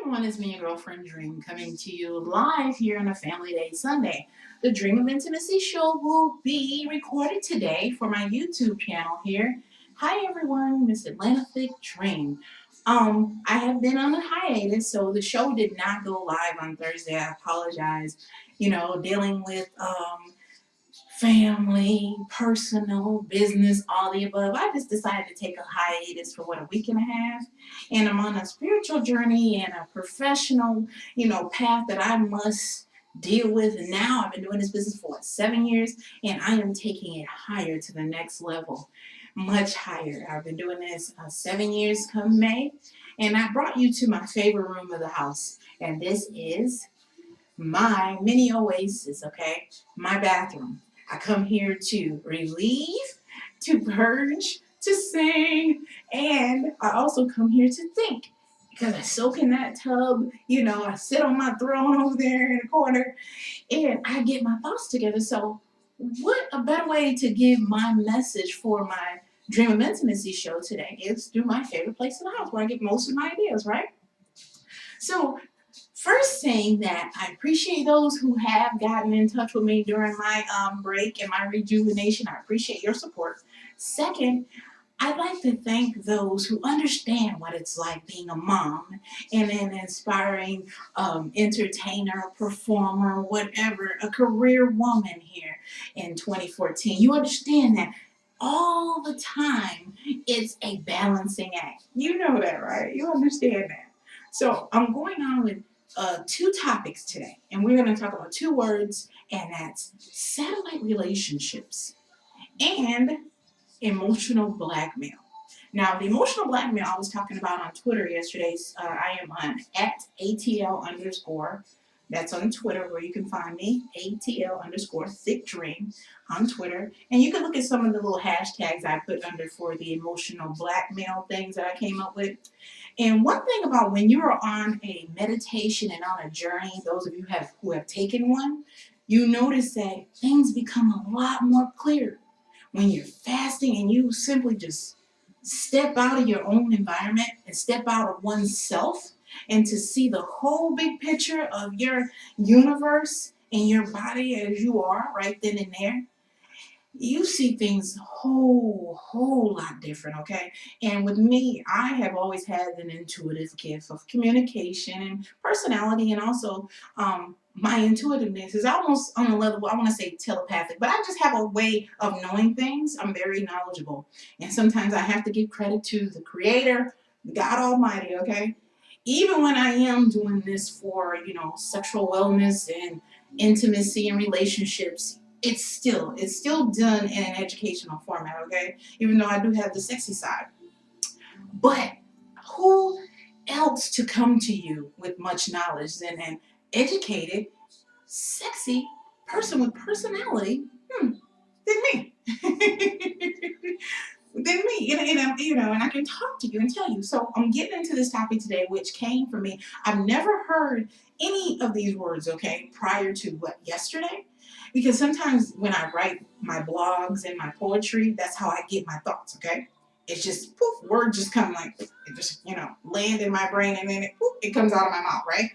everyone, it's me, your girlfriend Dream, coming to you live here on a Family Day Sunday. The Dream of Intimacy show will be recorded today for my YouTube channel here. Hi everyone, Ms.Atlanta Thick Dream. I have been on a hiatus, so the show did not go live on Thursday. I apologize. Dealing with family, personal, business, all the above. I just decided to take a hiatus for a week and a half. And I'm on a spiritual journey and a professional, path that I must deal with. And now I've been doing this business for 7 years and I am taking it higher to the next level, much higher. I've been doing this 7 years come May. And I brought you to my favorite room of the house. And this is my mini oasis, okay? My bathroom. I come here to relieve, to purge, to sing, and I also come here to think. Because I soak in that tub, I sit on my throne over there in the corner and I get my thoughts together. So, what a better way to give my message for my Dream of Intimacy show today is through my favorite place in the house where I get most of my ideas, right? So, first, saying that I appreciate those who have gotten in touch with me during my break and my rejuvenation. I appreciate your support. Second, I'd like to thank those who understand what it's like being a mom and an inspiring entertainer, performer, whatever, a career woman here in 2014. You understand that all the time it's a balancing act. You know that, right? You understand that. So I'm going on with two topics today, and we're going to talk about two words, and that's satellite relationships and emotional blackmail. Now, the emotional blackmail I was talking about on Twitter yesterday, I am on at ATL underscore. That's on Twitter where you can find me, ATL underscore Thick Dream on Twitter. And you can look at some of the little hashtags I put under for the emotional blackmail things that I came up with. And one thing about when you're on a meditation and on a journey, those of you who have taken one, you notice that things become a lot more clear when you're fasting and you simply just step out of your own environment and step out of oneself and to see the whole big picture of your universe and your body as you are right then and there. You see things whole lot different, okay? And with me, I have always had an intuitive gift of communication and personality, and also my intuitiveness is almost on a level, I want to say telepathic, but I just have a way of knowing things. I'm very knowledgeable, and sometimes I have to give credit to the Creator, God Almighty, okay? Even when I am doing this for, sexual wellness and intimacy and relationships, it's still done in an educational format, okay? Even though I do have the sexy side. But who else to come to you with much knowledge than an educated, sexy person with personality than me? Than me, and I can talk to you and tell you. So I'm getting into this topic today, which came from me. I've never heard any of these words, okay, prior to yesterday, because sometimes when I write my blogs and my poetry, that's how I get my thoughts, okay. It's just poof, words just come like it just land in my brain and then it comes out of my mouth, right?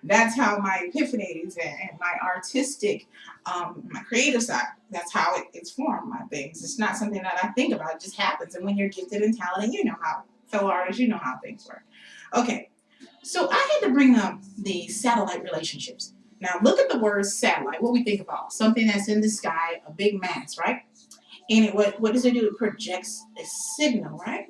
That's how my epiphanies and my artistic, my creative side. That's how it's formed. My things. It's not something that I think about. It just happens. And when you're gifted and talented, you know how fellow artists, you know how things work. Okay, so I had to bring up the satellite relationships. Now look at the word satellite. What we think about something that's in the sky, a big mass, right? And what does it do? It projects a signal, right,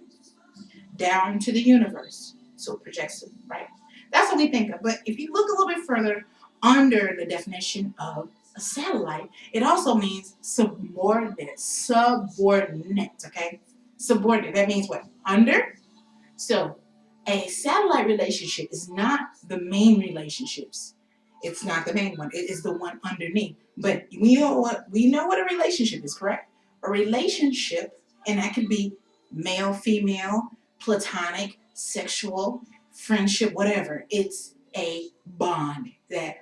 down to the universe. So it projects it, right? That's what we think of. But if you look a little bit further under the definition of a satellite, it also means subordinate. Subordinate, okay? Subordinate. That means what? Under. So a satellite relationship is not the main relationships. It's not the main one. It is the one underneath. But we know what a relationship is, correct? A relationship, and that could be male, female, platonic, sexual, friendship, whatever. It's a bond that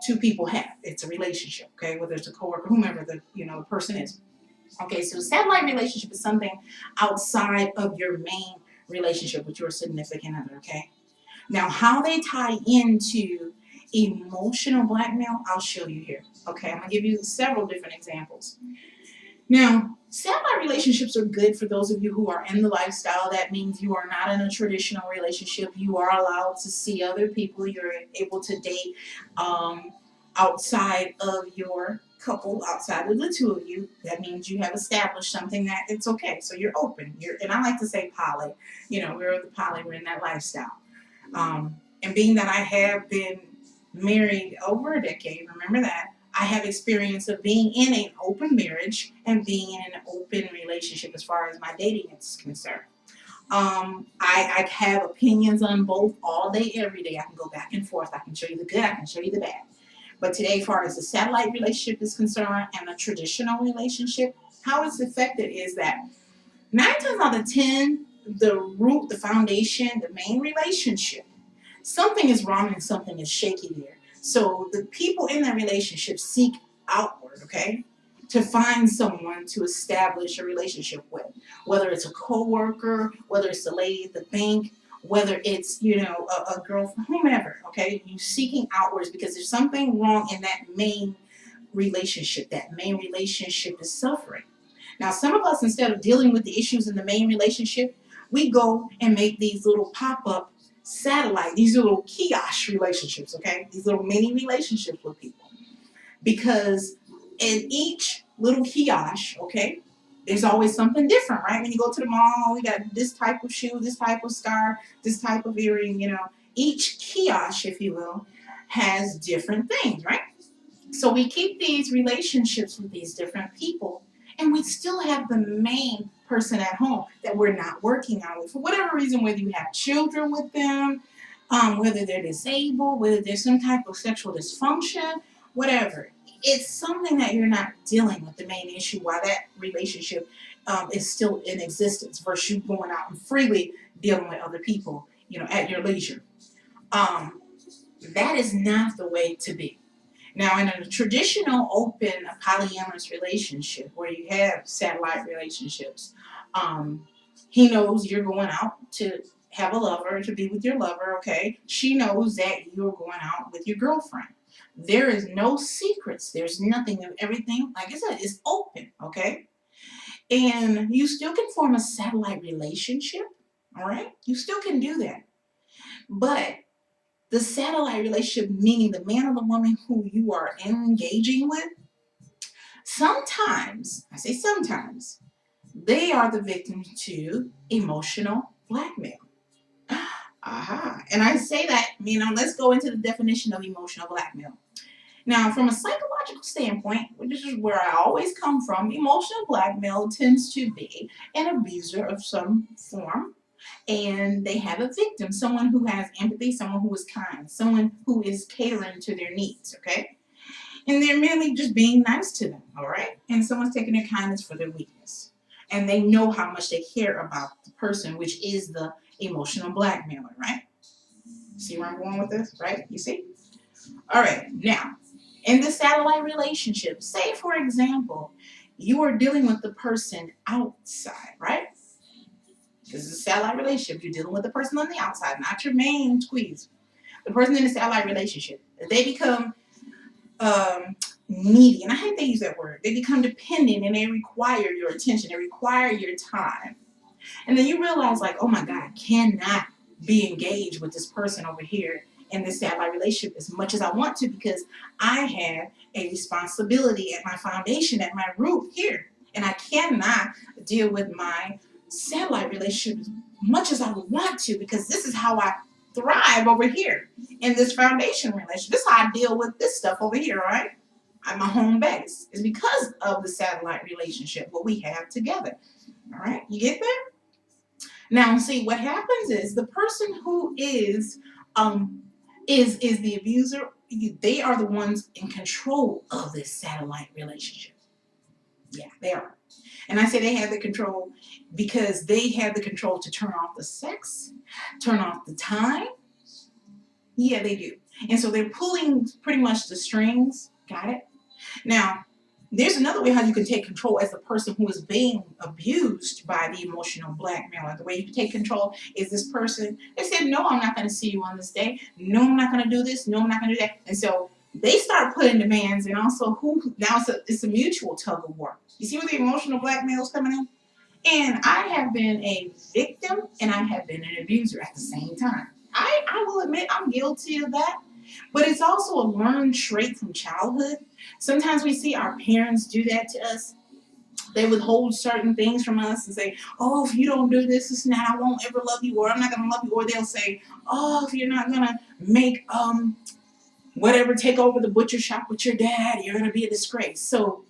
two people have. It's a relationship, okay? Whether it's a coworker, whomever the person is. Okay, so satellite relationship is something outside of your main relationship with your significant other, okay? Now, how they tie into emotional blackmail, I'll show you here. Okay, I'm gonna give you several different examples. Now, satellite relationships are good for those of you who are in the lifestyle. That means you are not in a traditional relationship. You are allowed to see other people. You're able to date um, outside of your couple, outside of the two of you. That means you have established something that it's okay. So you're open. And I like to say poly. You know, we're the poly. We're in that lifestyle. And being that I have been married over a decade, remember that, I have experience of being in an open marriage and being in an open relationship as far as my dating is concerned. I have opinions on both all day, every day. I can go back and forth. I can show you the good, I can show you the bad. But today, as far as the satellite relationship is concerned and a traditional relationship, how it's affected is that 9 times out of 10, the root, the foundation, the main relationship, something is wrong and something is shaky there. So the people in that relationship seek outward, okay, to find someone to establish a relationship with, whether it's a coworker, whether it's the lady at the bank, whether it's, you know, a girlfriend, whomever, okay, you seeking outwards because there's something wrong in that main relationship. That main relationship is suffering. Now, some of us, instead of dealing with the issues in the main relationship, we go and make these little pop-up satellite, these little kiosk relationships, okay? These little mini relationships with people. Because in each little kiosk, okay, there's always something different, right? When you go to the mall, we got this type of shoe, this type of scarf, this type of earring, you know. Each kiosk, if you will, has different things, right? So we keep these relationships with these different people, and we still have the main person at home that we're not working on with. For whatever reason, whether you have children with them, whether they're disabled, whether there's some type of sexual dysfunction, whatever. It's something that you're not dealing with, the main issue, why that relationship is still in existence versus you going out and freely dealing with other people, you know, at your leisure. Um, that is not the way to be. Now, in a traditional open polyamorous relationship where you have satellite relationships, um, he knows you're going out to have a lover, to be with your lover, okay? She knows that you're going out with your girlfriend. There is no secrets. There's nothing. Everything, like I said, is open, okay? And you still can form a satellite relationship, all right? You still can do that. But the satellite relationship, meaning the man or the woman who you are engaging with, sometimes, I say sometimes, they are the victim to emotional blackmail. Aha. And I say that, you know, let's go into the definition of emotional blackmail. Now, from a psychological standpoint, which is where I always come from, emotional blackmail tends to be an abuser of some form, and they have a victim, someone who has empathy, someone who is kind, someone who is catering to their needs, okay? And they're merely just being nice to them, all right? And someone's taking their kindness for their weakness. And they know how much they care about the person, which is the emotional blackmailer, right? See where I'm going with this, right? You see? All right, now, in the satellite relationship, say, for example, you are dealing with the person outside, right? This is a satellite relationship. You're dealing with the person on the outside, not your main squeeze. The person in the satellite relationship. They become needy, and I hate they use that word. They become dependent and they require your attention. They require your time. And then you realize, like, oh my God, I cannot be engaged with this person over here in this satellite relationship as much as I want to because I have a responsibility at my foundation, at my root here. And I cannot deal with my satellite relationship as much as I would want to because this is how I thrive over here in this foundation relationship. This is how I deal with this stuff over here, right? At my home base. It's because of the satellite relationship, what we have together. All right, you get that? Now, see, what happens is the person who is the abuser. They are the ones in control of this satellite relationship. Yeah, they are. And I say they have the control because they have the control to turn off the sex, turn off the time. Yeah, they do. And so they're pulling pretty much the strings. Got it? Now, There's another way how you can take control as the person who is being abused by the emotional blackmailer. The way you take control is this person, they said, no, I'm not going to see you on this day. No, I'm not going to do this. No, I'm not going to do that. And so they start putting demands, and also who now it's a mutual tug of war. You see where the emotional blackmail is coming in? And I have been a victim and I have been an abuser at the same time. I will admit I'm guilty of that. But it's also a learned trait from childhood. Sometimes we see our parents do that to us. They withhold certain things from us and say, oh, if you don't do this and that, I won't ever love you, or I'm not going to love you. Or they'll say, oh, if you're not going to make whatever, take over the butcher shop with your dad, you're going to be a disgrace. So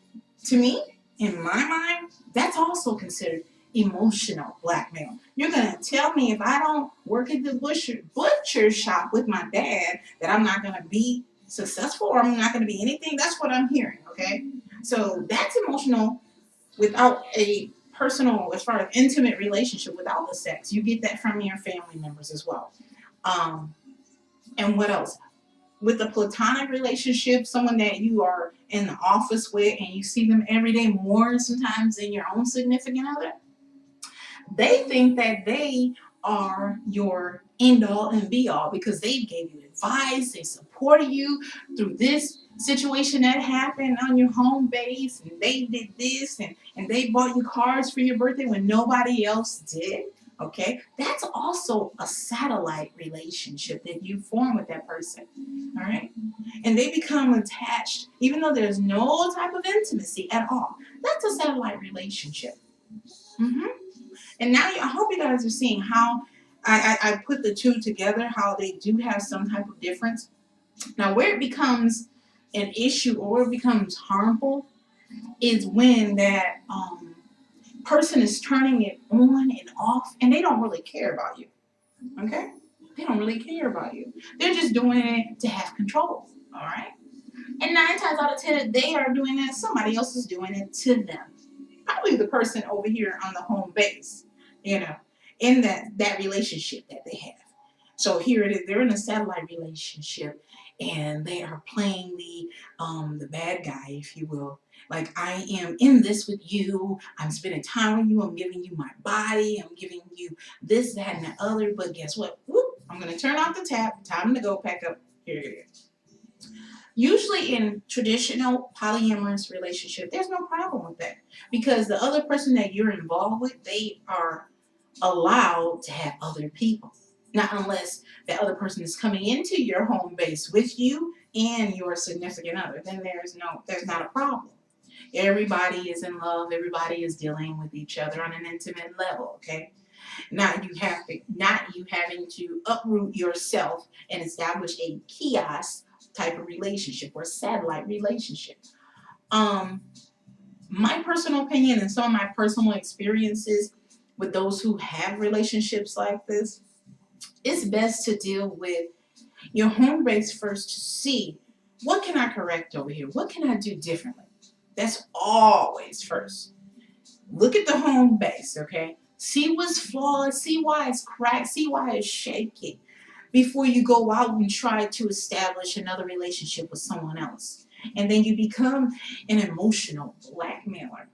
to me, in my mind, that's also considered emotional blackmail. You're going to tell me if I don't work at the butcher shop with my dad that I'm not going to be successful or I'm not going to be anything. That's what I'm hearing, okay? So that's emotional without a personal, as far as intimate relationship without the sex. You get that from your family members as well. Um, and what else? With a platonic relationship, someone that you are in the office with and you see them every day more sometimes than your own significant other, they think that they are your end all and be all because they gave you advice, they supported you through this situation that happened on your home base, and they did this and they bought you cards for your birthday when nobody else did. Okay, that's also a satellite relationship that you form with that person. All right, and they become attached even though there's no type of intimacy at all. That's a satellite relationship. Mm-hmm. And now I hope you guys are seeing how I put the two together, how they do have some type of difference. Now, where it becomes an issue or where it becomes harmful is when that person is turning it on and off and they don't really care about you. Okay? They don't really care about you. They're just doing it to have control. All right? And 9 times out of 10, they are doing it, somebody else is doing it to them. Probably the person over here on the home base, you know, in that relationship that they have. So here it is, they're in a satellite relationship and they are playing the bad guy, if you will. Like, I am in this with you, I'm spending time with you, I'm giving you my body, I'm giving you this, that, and the other, but guess what? Whoop, I'm gonna turn off the tap, time to go pack up. Here it is. Usually in traditional polyamorous relationship, there's no problem with that because the other person that you're involved with, they are allowed to have other people. Not unless the other person is coming into your home base with you and your significant other, then there's not a problem. Everybody is in love, everybody is dealing with each other on an intimate level, okay? Not you having to uproot yourself and establish a kiosk type of relationship or satellite relationship. Um, my personal opinion and some of my personal experiences with those who have relationships like this, it's best to deal with your home base first to see what can I correct over here? What can I do differently? That's always first. Look at the home base, okay? See what's flawed, see why it's cracked, see why it's shaky before you go out and try to establish another relationship with someone else. And then you become an emotional blackmailer.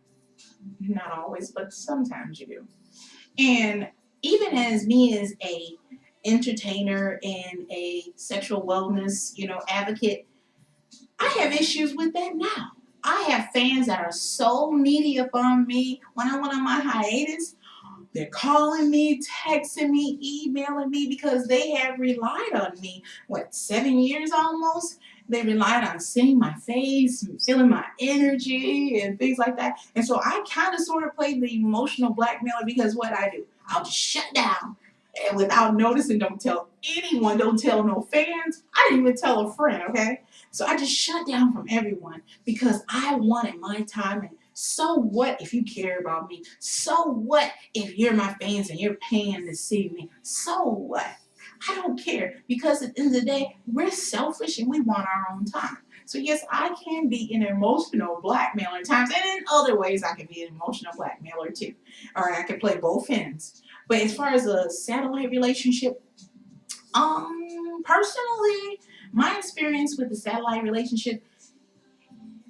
Not always, but sometimes you do. And even as me as a entertainer and a sexual wellness, advocate, I have issues with that now. I have fans that are so needy upon me when I went on my hiatus. They're calling me, texting me, emailing me because they have relied on me, 7 years almost? They relied on seeing my face, feeling my energy, and things like that. And so I kind of sort of play the emotional blackmailer because what I do, I'll just shut down. And without noticing, don't tell anyone, don't tell no fans. I didn't even tell a friend, okay? So I just shut down from everyone because I wanted my time. And so what if you care about me? So what if you're my fans and you're paying to see me? So what? I don't care because at the end of the day, we're selfish and we want our own time. So yes, I can be an emotional blackmailer at times, and in other ways I can be an emotional blackmailer too. Or I can play both ends. But as far as a satellite relationship, personally, my experience with the satellite relationship,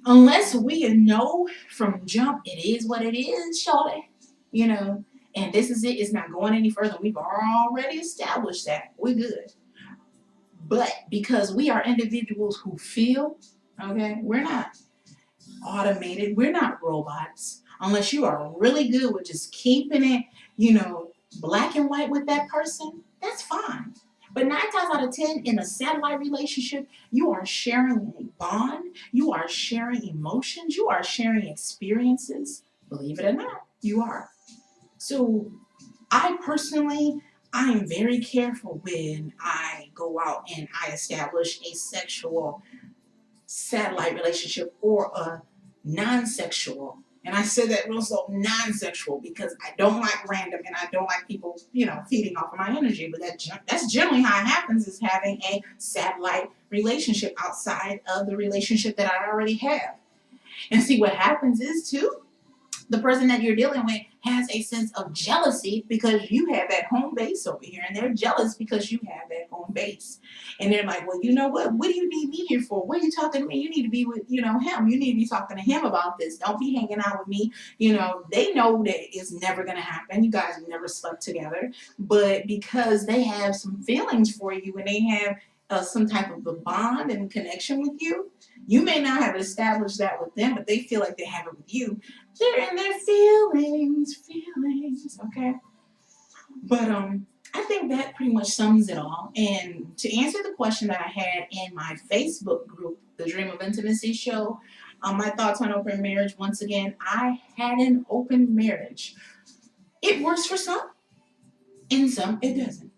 unless we know from jump it is what it is, shorty, you know, and this is it, it's not going any further. We've already established that. We're good. But because we are individuals who feel, okay, we're not automated, we're not robots. Unless you are really good with just keeping it, black and white with that person, that's fine. But 9 times out of 10, in a satellite relationship, you are sharing a bond, you are sharing emotions, you are sharing experiences. Believe it or not, you are. So I personally, I am very careful when I go out and I establish a sexual satellite relationship or a non-sexual. And I said that real slow, non-sexual, because I don't like random and I don't like people, feeding off of my energy. But that's generally how it happens, is having a satellite relationship outside of the relationship that I already have. And see, what happens is, too, the person that you're dealing with has a sense of jealousy because you have that home base over here, and they're jealous because you have that home base. And they're like, well, you know what do you need me here for? What are you talking to me? You need to be with, him. You need to be talking to him about this. Don't be hanging out with me. They know that it's never going to happen. You guys have never slept together. But because they have some feelings for you and they have some type of a bond and connection with you, you may not have established that with them, but they feel like they have it with you. They're in their feelings, okay? But I think that pretty much sums it all. And to answer the question that I had in my Facebook group, the Dream of Intimacy show, my thoughts on open marriage, once again, I had an open marriage. It works for some, and some it doesn't.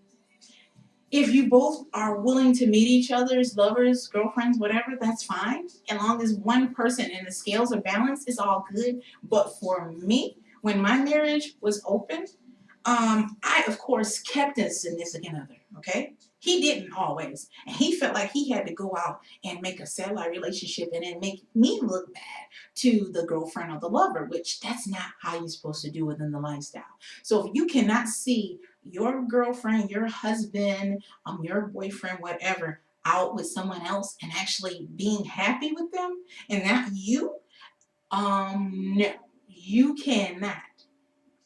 If you both are willing to meet each other's lovers, girlfriends, whatever, that's fine. As long as one person and the scales are balanced, it's all good. But for me, when my marriage was open, I, of course, kept a significant other, okay? He didn't always. And he felt like he had to go out and make a satellite relationship and then make me look bad to the girlfriend or the lover, which that's not how you're supposed to do within the lifestyle. So if you cannot see your girlfriend, your husband, your boyfriend, whatever, out with someone else and actually being happy with them and not you, no, you cannot.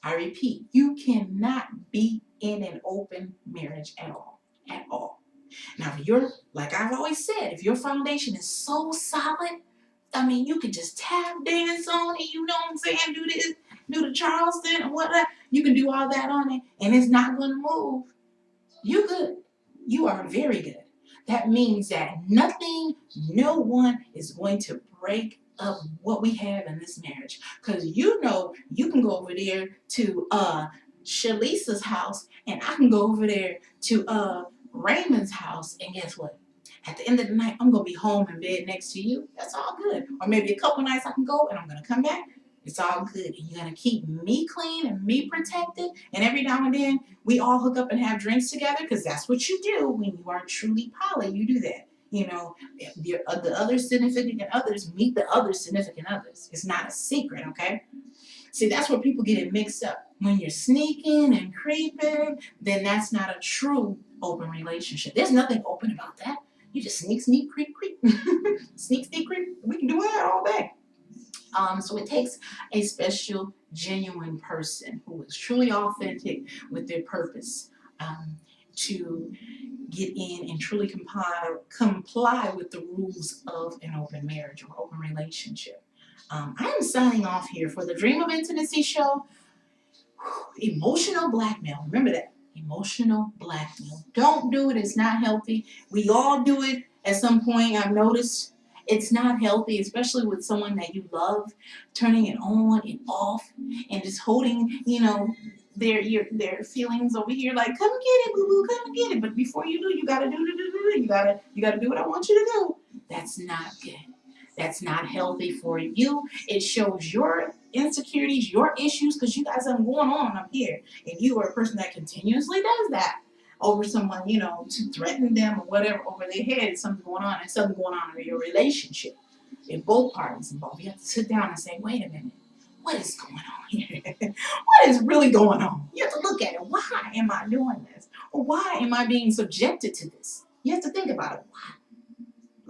I repeat, you cannot be in an open marriage at all. At all. Now, if you're, like I've always said, if your foundation is so solid, I mean, you can just tap dance on it, you know what I'm saying? Do this, do the Charleston, or whatever. You can do all that on it, and it's not going to move. You good. You are very good. That means that nothing, no one is going to break up what we have in this marriage. Because you can go over there to Shalisa's house, and I can go over there to Raymond's house, and guess what? At the end of the night, I'm going to be home in bed next to you. That's all good. Or maybe a couple nights I can go, and I'm going to come back. It's all good. And you're going to keep me clean and me protected. And every now and then, we all hook up and have drinks together, because that's what you do when you are truly poly. You do that. The other significant others meet the other significant others. It's not a secret, okay? See, that's where people get it mixed up. When you're sneaking and creeping, then that's not a true open relationship. There's nothing open about that. You just sneak, creep. Sneak, creep. We can do that all day. So it takes a special, genuine person who is truly authentic with their purpose to get in and truly comply with the rules of an open marriage or open relationship. I am signing off here for the Dream of Intimacy show. Emotional blackmail. Remember that. Emotional blackmail. Don't do it. It's not healthy. We all do it at some point. I've noticed it's not healthy, especially with someone that you love, turning it on and off and just holding, their feelings over here like, come get it, boo boo, come get it. But before you do, you gotta do. You gotta do what I want you to do. That's not good. That's not healthy for you. It shows your insecurities, your issues, because you guys have going on up here. And you are a person that continuously does that over someone, to threaten them or whatever over their head. Something going on, and something going on in your relationship. If both parties involved, you have to sit down and say, wait a minute, what is going on here? What is really going on? You have to look at it. Why am I doing this? Or why am I being subjected to this? You have to think about it. Why?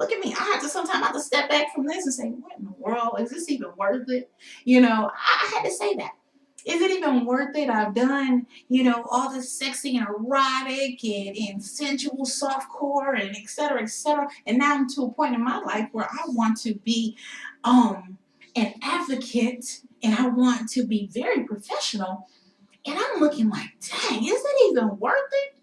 look at me. I have to sometimes have to step back from this and say, what in the world? Is this even worth it? You know, I had to say that. Is it even worth it? I've done, all this sexy and erotic and sensual softcore and et cetera, et cetera. And now I'm to a point in my life where I want to be an advocate and I want to be very professional. And I'm looking like, dang, is it even worth it?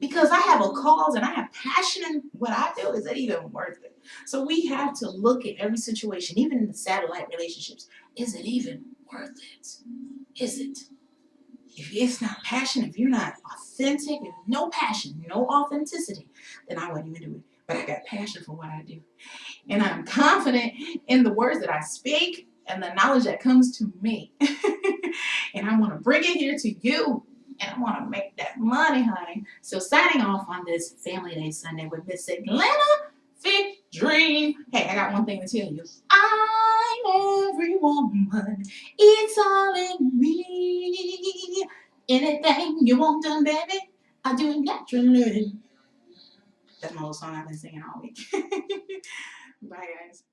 Because I have a cause and I have passion in what I do. Is it even worth it? So we have to look at every situation, even in the satellite relationships. Is it even worth it? Is it? If it's not passion, if you're not authentic, if no passion, no authenticity, then I wouldn't even do it. But I got passion for what I do. And I'm confident in the words that I speak and the knowledge that comes to me. And I want to bring it here to you. And I want to make that money, honey. So signing off on this Family Day Sunday with Ms.Atlanta Thick Dream. Hey, I got one thing to tell you. I'm every woman. It's all in me. Anything you want done, baby, I do it naturally. That's my little song I've been singing all week. Bye, guys.